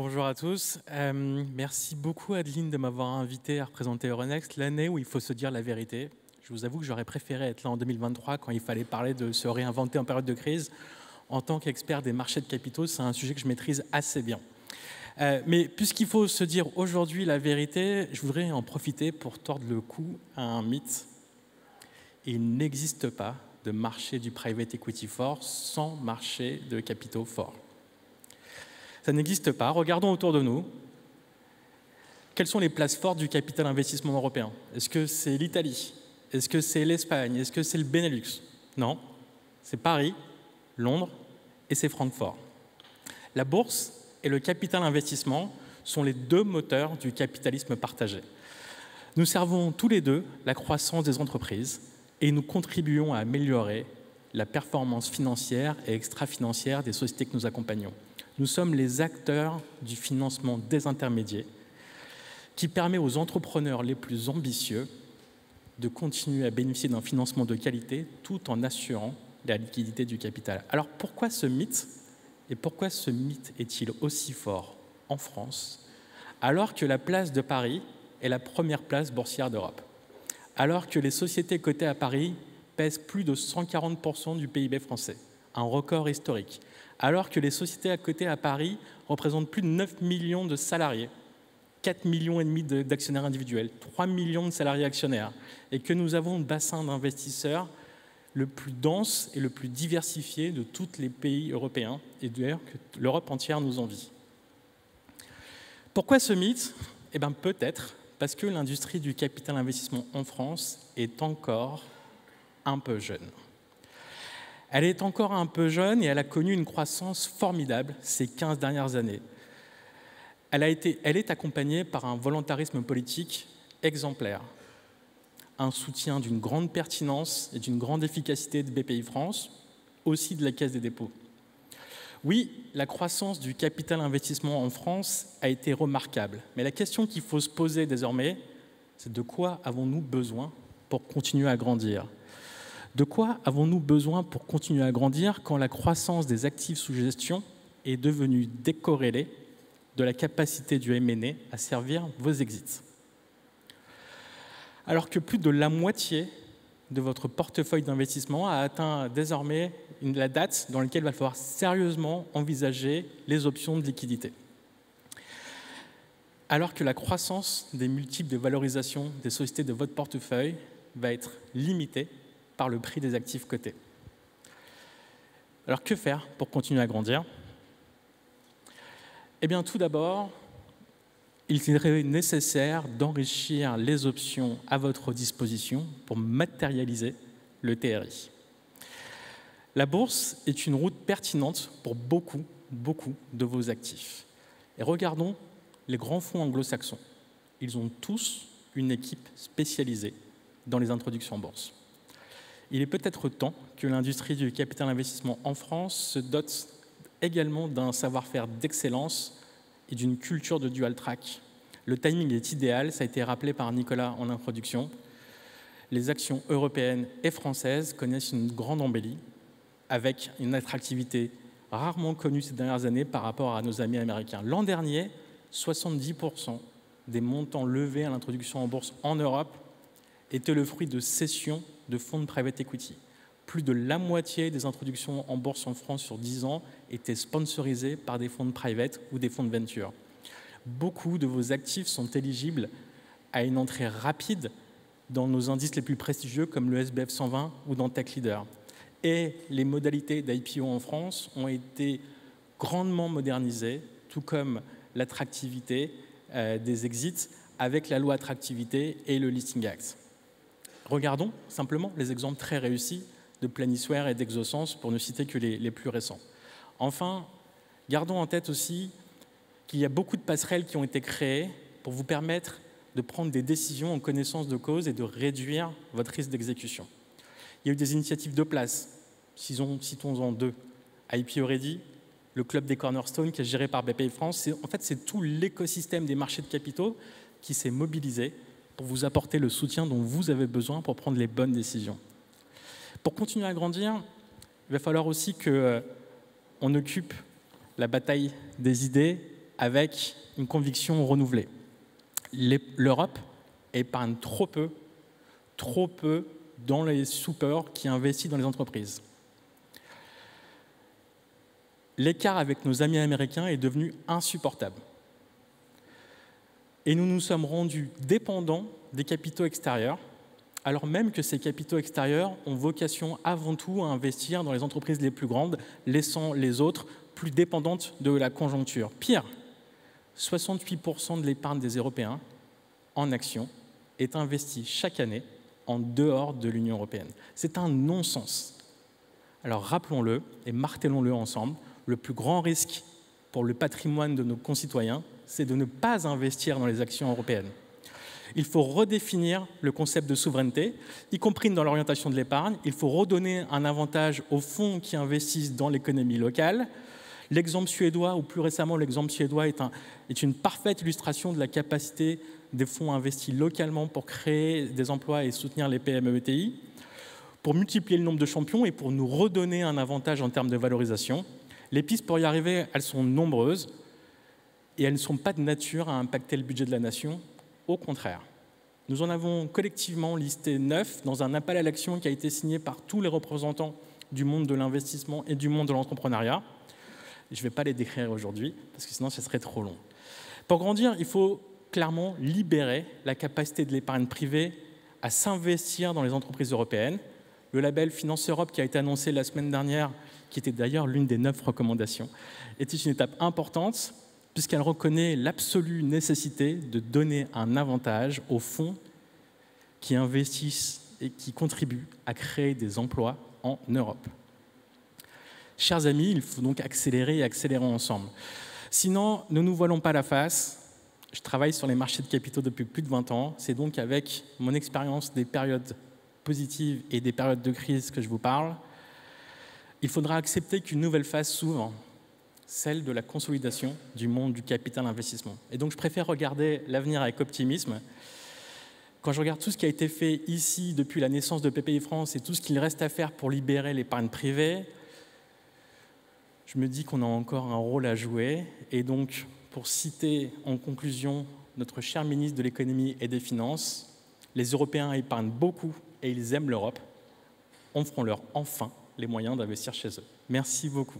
Bonjour à tous. Merci beaucoup Adeline de m'avoir invité à représenter Euronext, l'année où il faut se dire la vérité. Je vous avoue que j'aurais préféré être là en 2023 quand il fallait parler de se réinventer en période de crise. En tant qu'expert des marchés de capitaux, c'est un sujet que je maîtrise assez bien. Mais puisqu'il faut se dire aujourd'hui la vérité, je voudrais en profiter pour tordre le cou à un mythe. Il n'existe pas de marché du private equity fort sans marché de capitaux fort. Ça n'existe pas. Regardons autour de nous. Quelles sont les places fortes du capital investissement européen? Est-ce que c'est l'Italie? Est-ce que c'est l'Espagne? Est-ce que c'est le Benelux? Non. C'est Paris, Londres et c'est Francfort. La bourse et le capital investissement sont les deux moteurs du capitalisme partagé. Nous servons tous les deux la croissance des entreprises et nous contribuons à améliorer la performance financière et extra-financière des sociétés que nous accompagnons. Nous sommes les acteurs du financement désintermédié qui permet aux entrepreneurs les plus ambitieux de continuer à bénéficier d'un financement de qualité tout en assurant la liquidité du capital. Alors pourquoi ce mythe? Et pourquoi ce mythe est-il aussi fort en France alors que la place de Paris est la première place boursière d'Europe? Alors que les sociétés cotées à Paris pèsent plus de 140% du PIB français, un record historique. Alors que les sociétés cotées à Paris représentent plus de 9 millions de salariés, 4,5 millions d'actionnaires individuels, 3 millions de salariés actionnaires, et que nous avons un bassin d'investisseurs le plus dense et le plus diversifié de tous les pays européens, et d'ailleurs que l'Europe entière nous envie. Pourquoi ce mythe? Eh bien, peut-être parce que l'industrie du capital investissement en France est encore un peu jeune. Elle est encore un peu jeune et elle a connu une croissance formidable ces 15 dernières années. Elle est accompagnée par un volontarisme politique exemplaire, un soutien d'une grande pertinence et d'une grande efficacité de Bpifrance, aussi de la Caisse des dépôts. Oui, la croissance du capital investissement en France a été remarquable, mais la question qu'il faut se poser désormais, c'est de quoi avons-nous besoin pour continuer à grandir? De quoi avons-nous besoin pour continuer à grandir quand la croissance des actifs sous gestion est devenue décorrélée de la capacité du M&A à servir vos exits? Alors que plus de la moitié de votre portefeuille d'investissement a atteint désormais la date dans laquelle il va falloir sérieusement envisager les options de liquidité. Alors que la croissance des multiples de valorisation des sociétés de votre portefeuille va être limitée par le prix des actifs cotés. Alors que faire pour continuer à grandir? Eh bien, tout d'abord, il serait nécessaire d'enrichir les options à votre disposition pour matérialiser le TRI. La bourse est une route pertinente pour beaucoup de vos actifs. Et regardons les grands fonds anglo-saxons. Ils ont tous une équipe spécialisée dans les introductions en bourse. Il est peut-être temps que l'industrie du capital investissement en France se dote également d'un savoir-faire d'excellence et d'une culture de dual track. Le timing est idéal, ça a été rappelé par Nicolas en introduction. Les actions européennes et françaises connaissent une grande embellie, avec une attractivité rarement connue ces dernières années par rapport à nos amis américains. L'an dernier, 70% des montants levés à l'introduction en bourse en Europe étaient le fruit de cessions de fonds de private equity. Plus de la moitié des introductions en bourse en France sur 10 ans étaient sponsorisées par des fonds de private ou des fonds de venture. Beaucoup de vos actifs sont éligibles à une entrée rapide dans nos indices les plus prestigieux comme le SBF 120 ou dans Tech Leader. Et les modalités d'IPO en France ont été grandement modernisées, tout comme l'attractivité des exits avec la loi attractivité et le Listing Act. Regardons simplement les exemples très réussis de Planisware et d'Exosens, pour ne citer que les plus récents. Enfin, gardons en tête aussi qu'il y a beaucoup de passerelles qui ont été créées pour vous permettre de prendre des décisions en connaissance de cause et de réduire votre risque d'exécution. Il y a eu des initiatives de place, citons-en deux. IPO Ready, le club des Cornerstones qui est géré par Bpifrance. En fait, c'est tout l'écosystème des marchés de capitaux qui s'est mobilisé pour vous apporter le soutien dont vous avez besoin pour prendre les bonnes décisions. Pour continuer à grandir, il va falloir aussi qu'on occupe la bataille des idées avec une conviction renouvelée. L'Europe épargne trop peu dans les soupers qui investissent dans les entreprises. L'écart avec nos amis américains est devenu insupportable. Et nous nous sommes rendus dépendants des capitaux extérieurs, alors même que ces capitaux extérieurs ont vocation avant tout à investir dans les entreprises les plus grandes, laissant les autres plus dépendantes de la conjoncture. Pire, 68% de l'épargne des Européens en actions est investie chaque année en dehors de l'Union européenne. C'est un non-sens. Alors rappelons-le et martelons-le ensemble, le plus grand risque pour le patrimoine de nos concitoyens, c'est de ne pas investir dans les actions européennes. Il faut redéfinir le concept de souveraineté, y compris dans l'orientation de l'épargne. Il faut redonner un avantage aux fonds qui investissent dans l'économie locale. L'exemple suédois, ou plus récemment l'exemple suédois, est une parfaite illustration de la capacité des fonds investis localement pour créer des emplois et soutenir les PME et TI, pour multiplier le nombre de champions et pour nous redonner un avantage en termes de valorisation. Les pistes pour y arriver, elles sont nombreuses et elles ne sont pas de nature à impacter le budget de la nation. Au contraire, nous en avons collectivement listé 9 dans un appel à l'action qui a été signé par tous les représentants du monde de l'investissement et du monde de l'entrepreneuriat. Je ne vais pas les décrire aujourd'hui, parce que sinon ce serait trop long. Pour grandir, il faut clairement libérer la capacité de l'épargne privée à s'investir dans les entreprises européennes. Le label Finance Europe qui a été annoncé la semaine dernière, qui était d'ailleurs l'une des 9 recommandations, était une étape importante, puisqu'elle reconnaît l'absolue nécessité de donner un avantage aux fonds qui investissent et qui contribuent à créer des emplois en Europe. Chers amis, il faut donc accélérer et accélérer ensemble. Sinon, ne nous voilons pas la face. Je travaille sur les marchés de capitaux depuis plus de 20 ans. C'est donc avec mon expérience des périodes positives et des périodes de crise que je vous parle. Il faudra accepter qu'une nouvelle phase s'ouvre, celle de la consolidation du monde du capital investissement. Et donc, je préfère regarder l'avenir avec optimisme. Quand je regarde tout ce qui a été fait ici depuis la naissance de PPI France et tout ce qu'il reste à faire pour libérer l'épargne privée, je me dis qu'on a encore un rôle à jouer. Et donc, pour citer en conclusion notre cher ministre de l'économie et des finances, les Européens épargnent beaucoup et ils aiment l'Europe. Offrons-leur enfin les moyens d'investir chez eux. Merci beaucoup.